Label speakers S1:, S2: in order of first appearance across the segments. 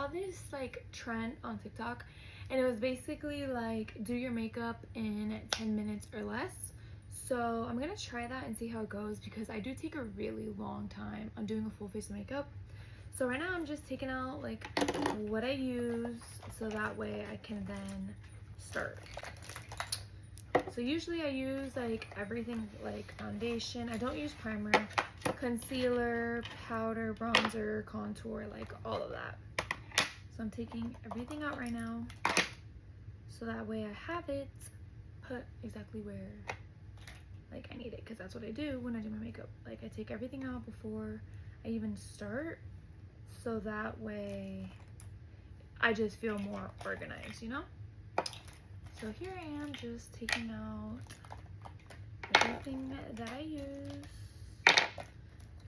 S1: saw this like trend on TikTok, and it was basically like do your makeup in 10 minutes or less. So I'm gonna try that and see how it goes, because I do take a really long time on doing a full face of makeup. So right now I'm just taking out like what I use, so that way I can then start. So usually I use like everything, like foundation. I don't use primer, concealer, powder, bronzer, contour, like all of that. So I'm taking everything out right now, so that way I have it put exactly where like I need it, because that's what I do when I do my makeup. Like I take everything out before I even start, so that way I just feel more organized, you know? So here I am just taking out everything that I use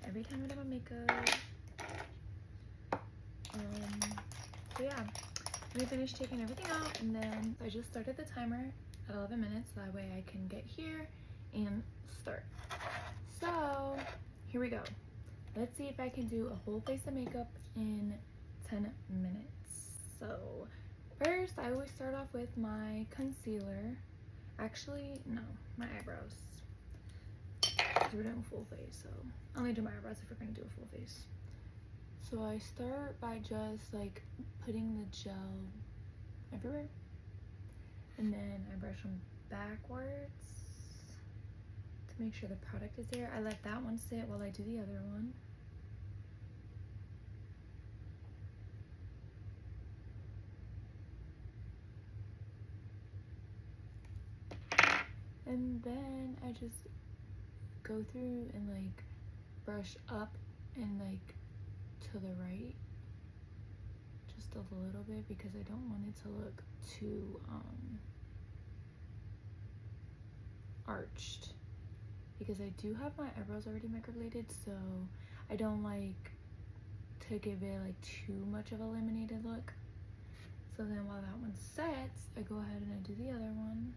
S1: every time I do my makeup. So yeah, I'm gonna finish taking everything out, and then I just started the timer at 11 minutes, so that way I can get here and start. So here we go. Let's see if I can do a whole face of makeup in 10 minutes. So first, I always start off with my concealer. Actually, no, my eyebrows. Because we're doing full face, so I only do my eyebrows if we're gonna do a full face. So I start by just like putting the gel everywhere, and then I brush them backwards to make sure the product is there. I let that one sit while I do the other one. And then I just go through and like brush up and like to the right just a little bit, because I don't want it to look too arched, because I do have my eyebrows already microbladed, so I don't like to give it like too much of a laminated look. So then while that one sets, I go ahead and I do the other one.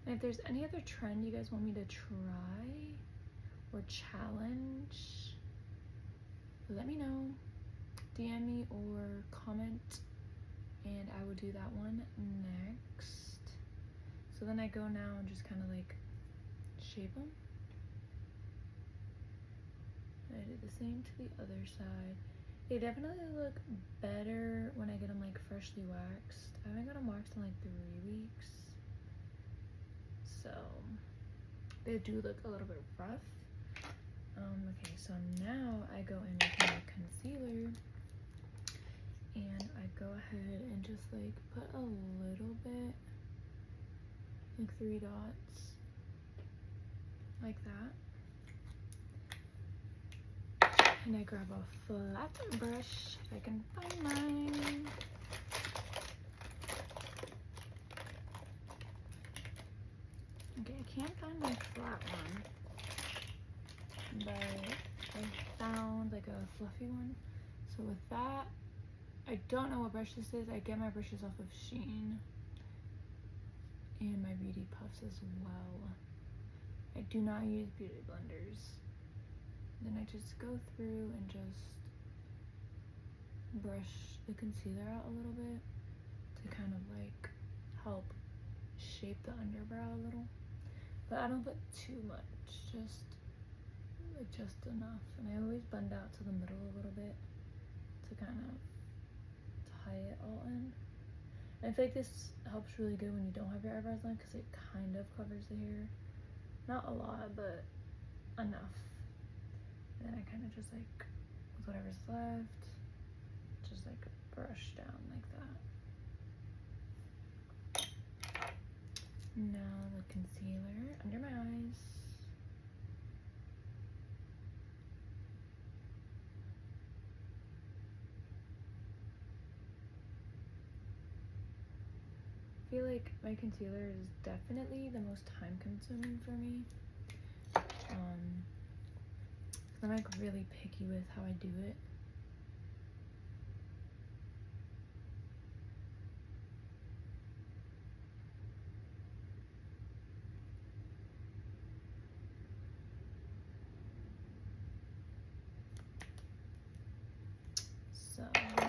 S1: And if there's any other trend you guys want me to try or challenge, let me know. DM me or comment, and I will do that one next. So then I go now and just kind of like shape them. I do the same to the other side. They definitely look better when I get them like freshly waxed. I haven't got them waxed in like 3 weeks. So they do look a little bit rough. Okay, so now I go in with my concealer, and I go ahead and just like put a little bit, like 3 dots, like that. And I grab a flat brush, if I can find mine. Okay, I can't find my flat one, but I found like a fluffy one. So with that, I don't know what brush this is. I get my brushes off of Shein and my beauty puffs as well. I do not use beauty blenders. Then I just go through and just brush the concealer out a little bit to kind of like help shape the underbrow a little. But I don't put too much, just enough. And I always blend out to the middle a little bit to kind of tie it all in. And I feel like this helps really good when you don't have your eyebrows on, because it kind of covers the hair. Not a lot, but enough. And then I kind of just like, with whatever's left, just like brush down like that. Now the concealer under my eyes. I feel like my concealer is definitely the most time consuming for me. I'm like really picky with how I do it.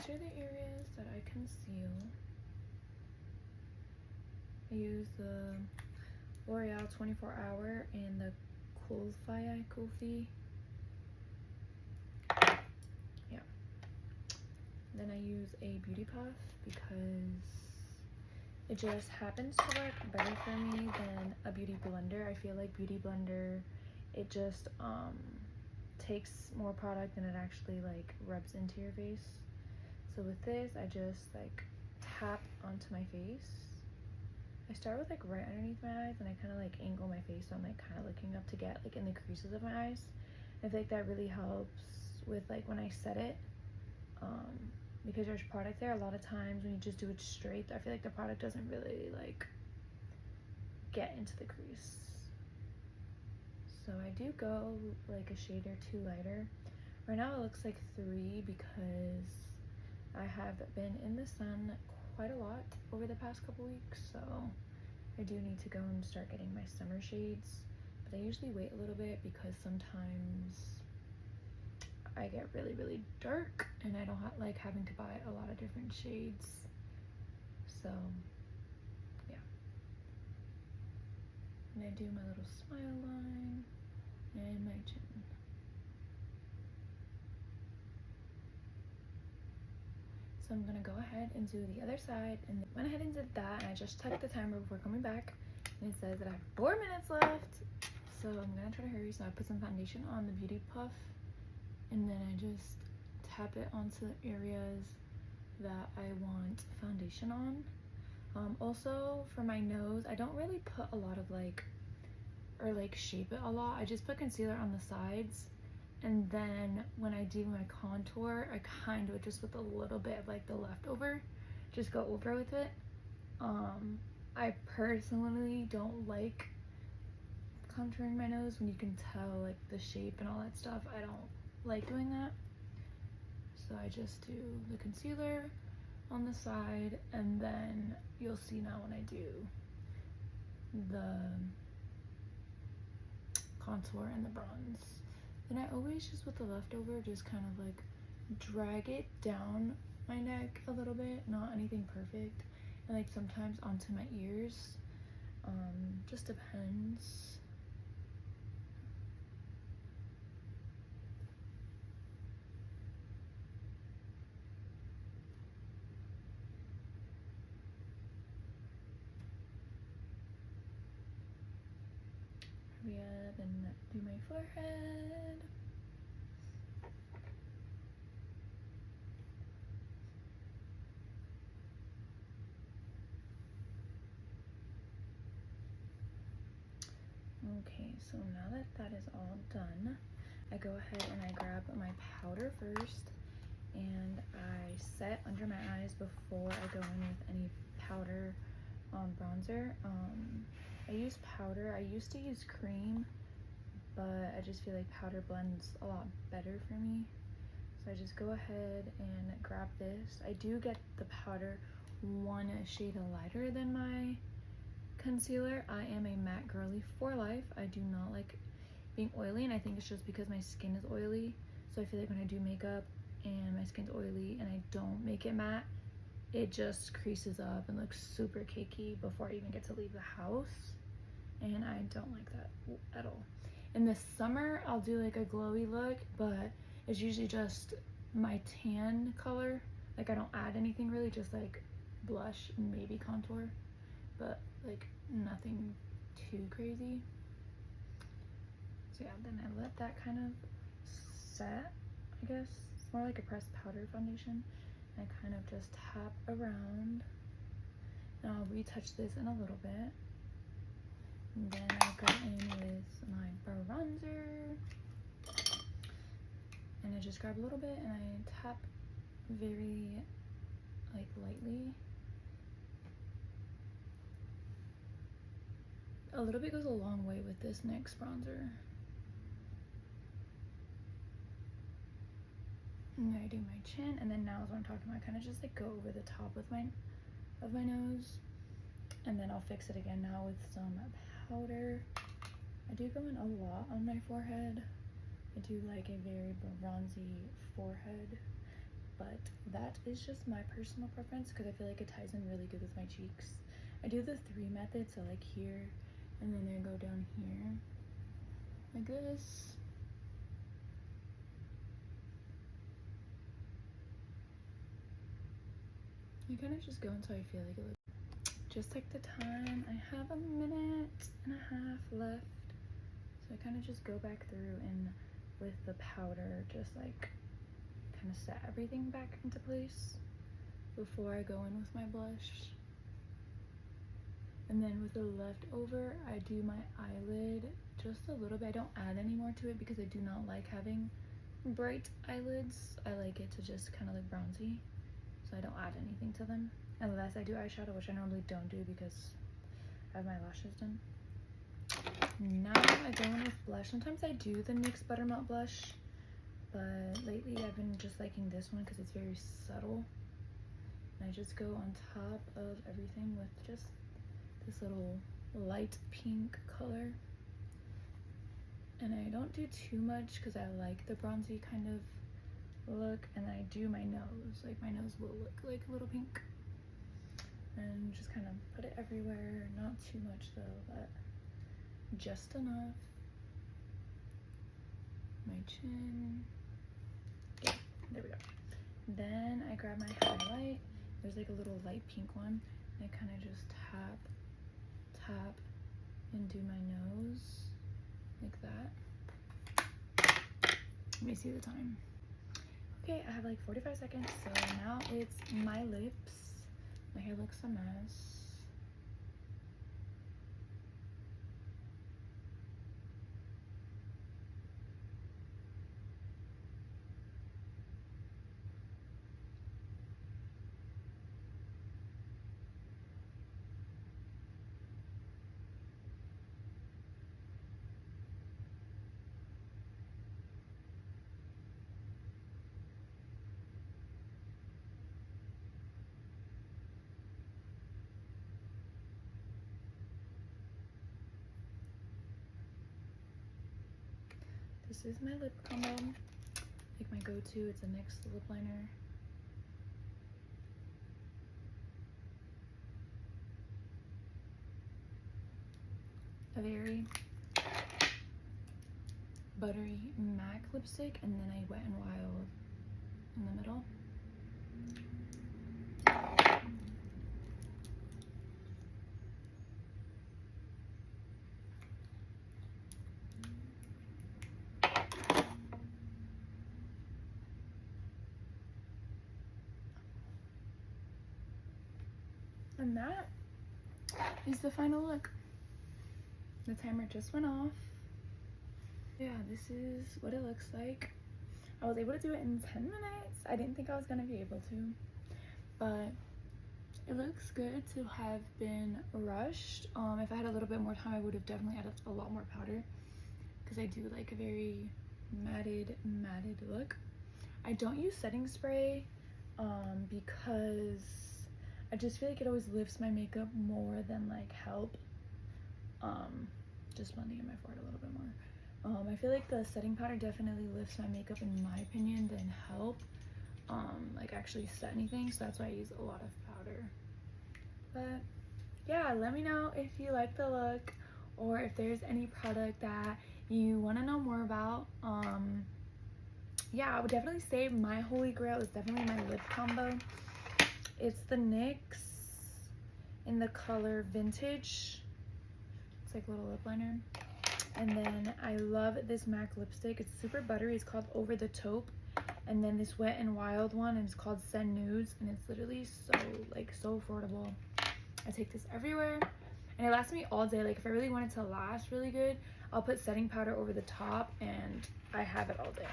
S1: these are the areas that I conceal. I use the L'Oreal 24 Hour and the Kulfi. Yeah. Then I use a beauty puff because it just happens to work better for me than a beauty blender. I feel like beauty blender, it just takes more product than it actually like rubs into your face. So with this, I just like tap onto my face. I start with like right underneath my eyes, and I kind of like angle my face so I'm like kind of looking up to get like in the creases of my eyes. I feel like that really helps with like when I set it, because there's product there. A lot of times when you just do it straight, I feel like the product doesn't really like get into the crease. So I do go like a shade or two lighter. Right now it looks like 3 because I have been in the sun quite a lot over the past couple weeks, so I do need to go and start getting my summer shades. But I usually wait a little bit because sometimes I get really dark and I don't like having to buy a lot of different shades. So yeah. And I do my little smile line and my chin. So I'm gonna go ahead and do the other side, and went ahead and did that, and I just checked the timer before coming back, and it says that I have 4 minutes left. So I'm gonna try to hurry. So I put some foundation on the beauty puff, and then I just tap it onto the areas that I want foundation on. Also for my nose, I don't really put a lot of like, or like shape it a lot. I just put concealer on the sides, and then when I do my contour, I kind of just with a little bit of like the leftover, just go over with it. I personally don't like contouring my nose when you can tell like the shape and all that stuff. I don't like doing that. So I just do the concealer on the side, and then you'll see now when I do the contour and the bronze. Then I always just with the leftover just kind of like drag it down my neck a little bit, not anything perfect, and like sometimes onto my ears. Just depends. Hurry up and do my forehead. Okay, so now that that is all done, I go ahead and I grab my powder first, and I set under my eyes before I go in with any powder bronzer. I use powder. I used to use cream, but I just feel like powder blends a lot better for me. So I just go ahead and grab this. I do get the powder 1 shade lighter than my concealer. I am a matte girly for life. I do not like being oily, and I think it's just because my skin is oily. So I feel like when I do makeup and my skin's oily and I don't make it matte, it just creases up and looks super cakey before I even get to leave the house, and I don't like that at all. In the summer I'll do like a glowy look, but it's usually just my tan color. Like I don't add anything really, just like blush and maybe contour, but like nothing too crazy. So yeah, then I let that kind of set, I guess. It's more like a pressed powder foundation. I kind of just tap around, and I'll retouch this in a little bit. And then I go in with my bronzer, and I just grab a little bit and I tap very like lightly. A little bit goes a long way with this NYX bronzer. And then I do my chin, and then now is what I'm talking about. I kind of just like go over the top with my nose, and then I'll fix it again now with some powder. I do go in a lot on my forehead. I do like a very bronzy forehead. but that is just my personal preference because I feel like it ties in really good with my cheeks. I do the 3 method, so like here, and then I go down here like this. I kind of just go until I feel like it looks. Just take the time. I have a minute and a half left, so I kind of just go back through and with the powder just like kind of set everything back into place before I go in with my blush. And then with the leftover, I do my eyelid just a little bit. I don't add any more to it because I do not like having bright eyelids. I like it to just kind of look bronzy, so I don't add anything to them unless I do eyeshadow, which I normally don't do because I have my lashes done. Now I go in with blush. Sometimes I do the NYX Buttermelt blush, but lately I've been just liking this one because it's very subtle. And I just go on top of everything with just this little light pink color. And I don't do too much because I like the bronzy kind of look. And I do my nose, like my nose will look like a little pink. And just kind of put it everywhere. Not too much though, but just enough. My chin. Yeah, there we go. Then I grab my highlight. There's like a little light pink one. And I kind of just tap, and do my nose like that. Let me see the time. Okay, I have like 45 seconds. So now it's my lips. My hair looks a mess. This is my lip combo, like my go-to. It's a NYX lip liner. A very buttery MAC lipstick, and then a Wet n Wild in the middle. And that is the final look. The timer just went off. Yeah, this is what it looks like. I was able to do it in 10 minutes. I didn't think I was gonna be able to, but it looks good to have been rushed. If I had a little bit more time, I would have definitely added a lot more powder because I do like a very matted look. I don't use setting spray because I just feel like it always lifts my makeup more than like help. Just blending in my forehead a little bit more. I feel like the setting powder definitely lifts my makeup in my opinion than help like actually set anything, so that's why I use a lot of powder. But yeah, let me know if you like the look or if there's any product that you want to know more about. Yeah, I would definitely say my holy grail is definitely my lip combo. It's the NYX in the color Vintage. It's like a little lip liner. And then I love this MAC lipstick. It's super buttery. It's called Over the Taupe. And then this Wet n Wild one, and it's called Send Nudes, and it's literally so affordable. I take this everywhere, and it lasts me all day. Like if I really want it to last really good, I'll put setting powder over the top, and I have it all day.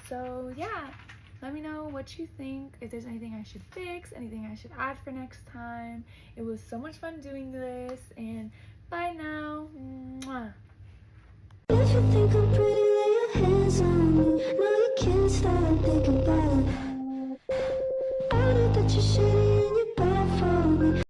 S1: So yeah, let me know what you think, if there's anything I should fix, anything I should add for next time. It was so much fun doing this, and bye now. Mwah.